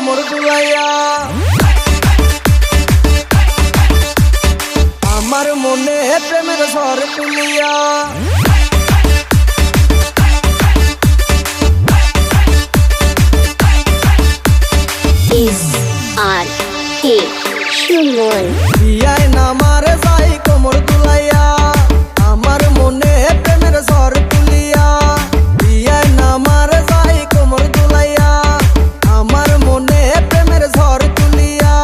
কোমর দুলাইয়া আমার মনে প্রেমের ঝড় তুলিয়া SRK সুমন বিয়ায় নামারে যাই কোমর দুলাইয়া আমার মনে প্রেমের ঝড় তুলিয়া বিয়ায় নামারে যাই কোমর দুলাইয়া আমার মনে প্রেমের ঝড় তুলিয়া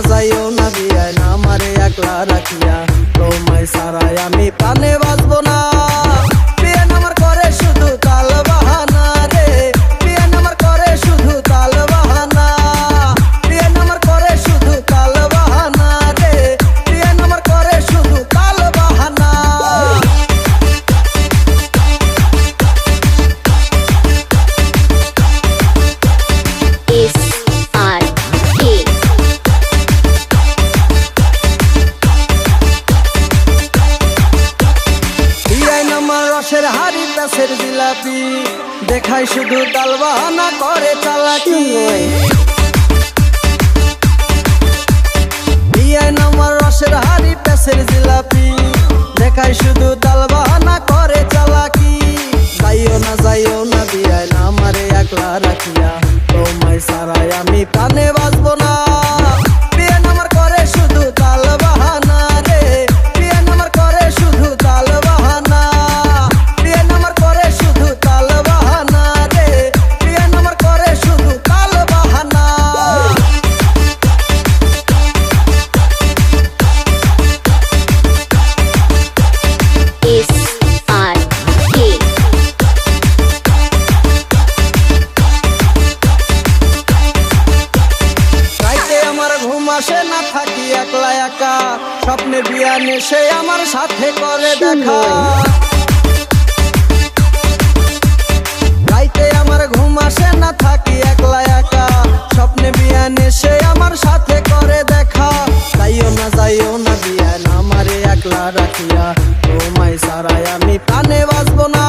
যাইও না বিয়ায় নামারে একলা রাখিয়া তোমায় সারাই আমি প্রাণে বাঁচবো না বিয়ে নামার করে শুধু তাল বাহানা রে বিয়ে নামার করে শুধু তাল বাহানা বিয়ে নামার করে শুধু তাল বাহানা রে বিয়ে নামার করে শুধু তাল বাহানা SRK বিয়ায় নামার রসের হাড়ি প্যাসের জিলাপি দেখায় শুধু তাল বাহানা করে চালাকি বিয়ায় নামার রসের হাড়ি প্যাসের জিলাপি দেখায় শুধু তাল বাহানা করে চালাকি যাইও না বিয়ায় নামারে একলা রাখিয়া তোমায় সারাই আমি প্রাণে বাঁচবো না বিয়ে নামার করে শুধু তাল বাহানা রে বিয়ে নামার করে শুধু তাল বাহানা বিয়ে নামার করে শুধু তাল বাহানা রে বিয়ে নামার করে শুধু তাল বাহানা SRK রাইতে আমার ঘুম আসে না থাকি একলা একা স্বপ্নে বিয়া নেশে আমার সাথে করে দেখা রাইতে আমার ঘুম আসে না থাকি একলা একা স্বপ্নে বিয়া নেশে আমার সাথে করে দেখা যাইও না বিয়া না আমারে একলা রাখিয়া তোমায় সারাই আমি প্রাণে বাঁচবো না